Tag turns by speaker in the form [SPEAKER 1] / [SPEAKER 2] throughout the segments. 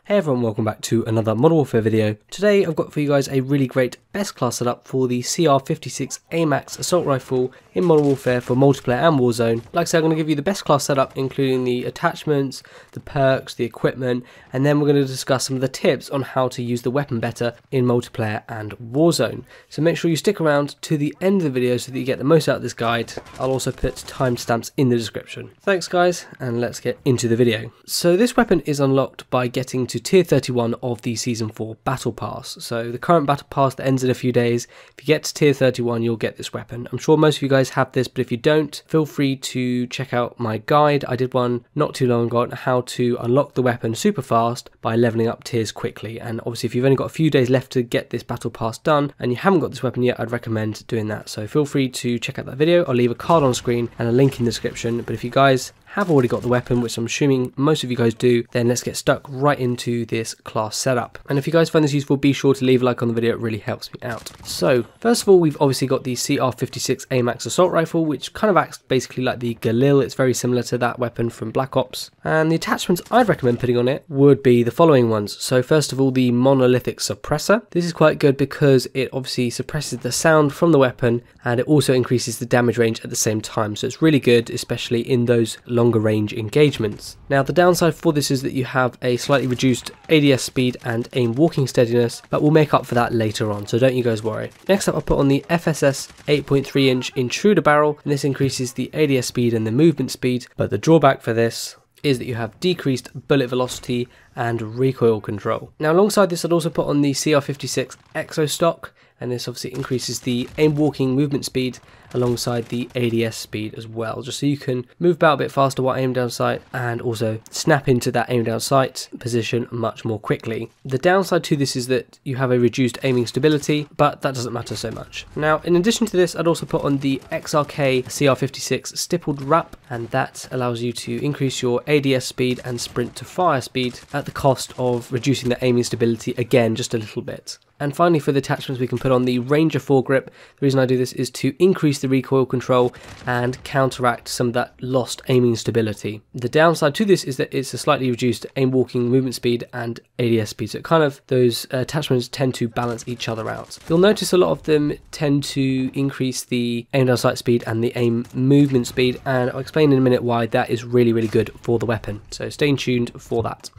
[SPEAKER 1] Hey everyone, welcome back to another Modern Warfare video. Today I've got for you guys a really great best class setup for the CR-56 Amax assault rifle in Modern Warfare for multiplayer and Warzone. Like I said, I'm going to give you the best class setup including the attachments, the perks, the equipment, and then we're going to discuss some of the tips on how to use the weapon better in multiplayer and Warzone. So make sure you stick around to the end of the video so that you get the most out of this guide. I'll also put timestamps in the description. Thanks guys, and let's get into the video. So this weapon is unlocked by getting to tier 31 of the season 4 battle pass. So the current battle pass that ends in a few days, if you get to tier 31 you'll get this weapon. I'm sure most of you guys have this, but if you don't, feel free to check out my guide. I did one not too long ago on how to unlock the weapon super fast by leveling up tiers quickly, and obviously if you've only got a few days left to get this battle pass done and you haven't got this weapon yet, I'd recommend doing that. So feel free to check out that video. I'll leave a card on screen and a link in the description, but if you guys have already got the weapon, which I'm assuming most of you guys do, then let's get stuck right into this class setup. And if you guys find this useful, be sure to leave a like on the video, it really helps me out. So first of all, we've obviously got the CR-56 Amax assault rifle, which kind of acts basically like the Galil. It's very similar to that weapon from Black Ops, and the attachments I'd recommend putting on it would be the following ones. So first of all, the monolithic suppressor. This is quite good because it obviously suppresses the sound from the weapon and it also increases the damage range at the same time, so it's really good, especially in those longer range engagements. Now the downside for this is that you have a slightly reduced ADS speed and aim walking steadiness, but we'll make up for that later on, so don't you guys worry. Next up, I'll put on the FSS 8.3 inch intruder barrel, and this increases the ADS speed and the movement speed, but the drawback for this is that you have decreased bullet velocity and recoil control. Now alongside this, I'd also put on the CR-56 Exo stock, and this obviously increases the aim walking movement speed alongside the ADS speed as well, just so you can move about a bit faster while aim down sight and also snap into that aim down sight position much more quickly. The downside to this is that you have a reduced aiming stability, but that doesn't matter so much. Now in addition to this, I'd also put on the XRK CR-56 stippled wrap, and that allows you to increase your ADS speed and sprint to fire speed at the cost of reducing the aiming stability again just a little bit. And finally, for the attachments, we can put on the Ranger foregrip. The reason I do this is to increase the recoil control and counteract some of that lost aiming stability. The downside to this is that it's a slightly reduced aim walking movement speed and ADS speed, so those attachments tend to balance each other out. You'll notice a lot of them tend to increase the aim down sight speed and the aim movement speed, and I'll explain in a minute why that is really good for the weapon, so stay tuned for that.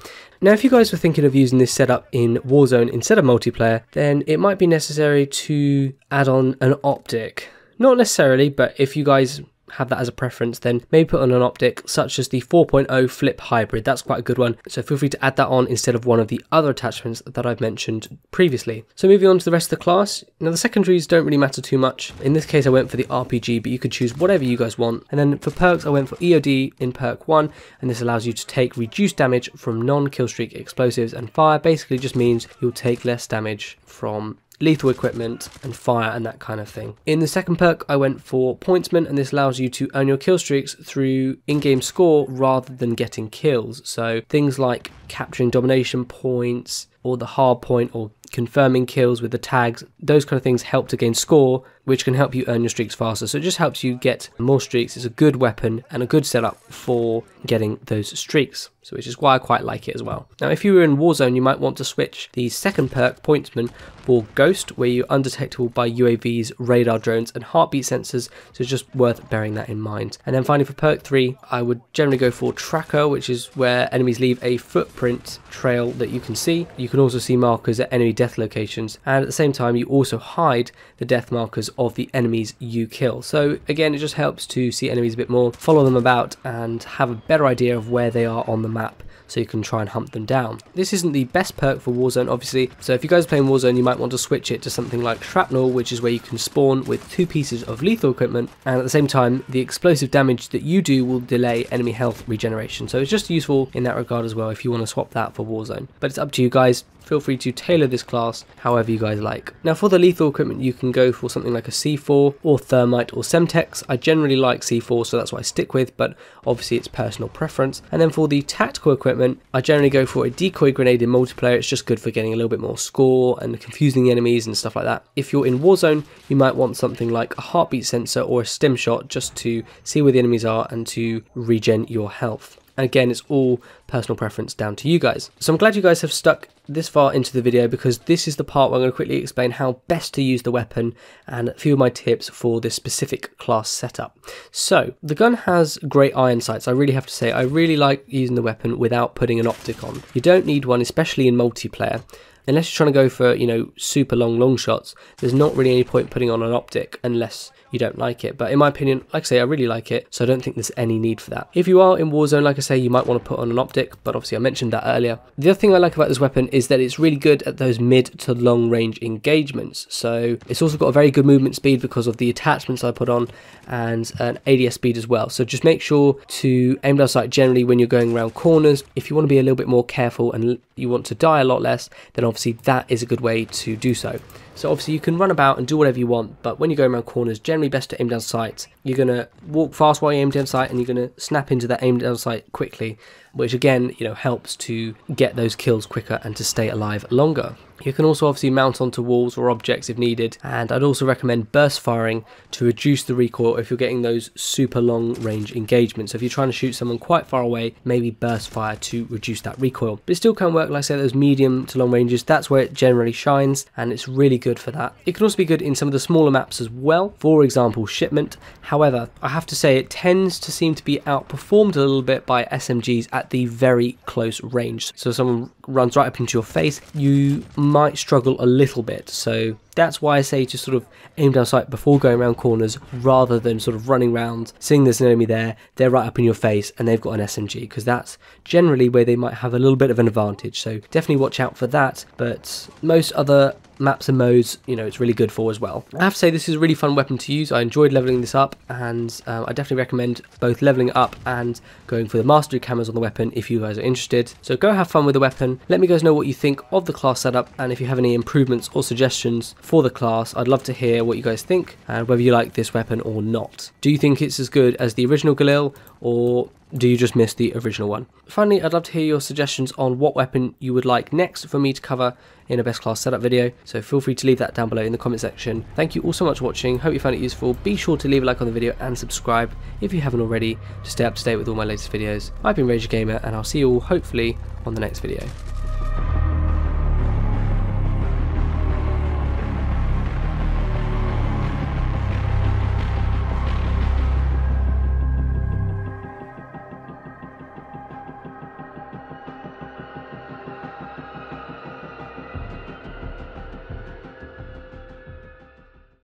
[SPEAKER 1] Now if you guys were thinking of using this setup in Warzone instead of multiplayer, then it might be necessary to add on an optic. Not necessarily, but if you guys have that as a preference, then maybe put on an optic such as the 4.0 flip hybrid. That's quite a good one, so feel free to add that on instead of one of the other attachments that I've mentioned previously. So moving on to the rest of the class. Now the secondaries don't really matter too much. In this case I went for the RPG, but you could choose whatever you guys want. And then for perks, I went for EOD in perk 1, and this allows you to take reduced damage from non-killstreak explosives and fire. Basically just means you'll take less damage from lethal equipment and fire and that kind of thing. In the second perk, I went for pointsman, and this allows you to earn your kill streaks through in-game score rather than getting kills. So things like capturing domination points or the hard point or confirming kills with the tags, those kind of things help to gain score, which can help you earn your streaks faster. So it just helps you get more streaks. It's a good weapon and a good setup for getting those streaks, so which is why I quite like it as well. Now if you were in Warzone, you might want to switch the second perk, pointsman, for Ghost, where you're undetectable by UAVs, radar drones and heartbeat sensors, so it's just worth bearing that in mind. And then finally for perk 3, I would generally go for Tracker, which is where enemies leave a footprint trail that you can see. You can also see markers at enemy death locations, and at the same time you also hide the death markers of the enemies you kill. So again, it just helps to see enemies a bit more, follow them about and have a better idea of where they are on the map, so you can try and hunt them down. This isn't the best perk for Warzone obviously, so if you guys are playing Warzone you might want to switch it to something like Shrapnel, which is where you can spawn with 2 pieces of lethal equipment, and at the same time the explosive damage that you do will delay enemy health regeneration, so it's just useful in that regard as well if you want to swap that for Warzone. But it's up to you guys. Feel free to tailor this class however you guys like. Now for the lethal equipment, you can go for something like a C4 or Thermite or Semtex. I generally like C4, so that's what I stick with, but obviously it's personal preference. And then for the tactical equipment, I generally go for a decoy grenade in multiplayer. It's just good for getting a little bit more score and confusing enemies and stuff like that. If you're in Warzone, you might want something like a heartbeat sensor or a stim shot just to see where the enemies are and to regen your health. And again, it's all personal preference down to you guys. So I'm glad you guys have stuck this far into the video, because this is the part where I'm going to quickly explain how best to use the weapon and a few of my tips for this specific class setup. So the gun has great iron sights. I really have to say, I really like using the weapon without putting an optic on. You don't need one, especially in multiplayer. Unless you're trying to go for, you know, super long shots, there's not really any point putting on an optic unless you don't like it. But in my opinion, like I say, I really like it, so I don't think there's any need for that. If you are in Warzone, like I say, you might want to put on an optic, but obviously I mentioned that earlier. The other thing I like about this weapon is that it's really good at those mid to long range engagements. So it's also got a very good movement speed because of the attachments I put on, and an ADS speed as well. So just make sure to aim down sight generally when you're going around corners. If you want to be a little bit more careful and you want to die a lot less, then obviously that is a good way to do so. So obviously you can run about and do whatever you want, but when you go around corners, generally best to aim down sight. You're going to walk fast while you aim down sight, and you're going to snap into that aim down sight quickly, which again, you know, helps to get those kills quicker and to stay alive longer. You can also obviously mount onto walls or objects if needed, and I'd also recommend burst firing to reduce the recoil if you're getting those super long range engagements. So if you're trying to shoot someone quite far away, maybe burst fire to reduce that recoil. But it still can work, like I said, those medium to long ranges. That's where it generally shines, and it's really good for that. It can also be good in some of the smaller maps as well, for example Shipment. However, I have to say it tends to seem to be outperformed a little bit by SMGs at the very close range. So if someone runs right up into your face, you might struggle a little bit. So that's why I say to sort of aim down sight before going around corners, rather than sort of running around, seeing there's an enemy there, they're right up in your face and they've got an SMG, because that's generally where they might have a little bit of an advantage. So definitely watch out for that, but most other maps and modes, you know, it's really good for as well. I have to say this is a really fun weapon to use. I enjoyed leveling this up, and I definitely recommend both leveling it up and going for the mastery cameras on the weapon if you guys are interested. So go have fun with the weapon. Let me guys know what you think of the class setup, and if you have any improvements or suggestions for the class, I'd love to hear what you guys think and whether you like this weapon or not. Do you think it's as good as the original Galil, or do you just miss the original one? Finally, I'd love to hear your suggestions on what weapon you would like next for me to cover in a best class setup video, so feel free to leave that down below in the comment section. Thank you all so much for watching, hope you found it useful. Be sure to leave a like on the video and subscribe if you haven't already to stay up to date with all my latest videos. I've been Rage Gamer, and I'll see you all hopefully on the next video.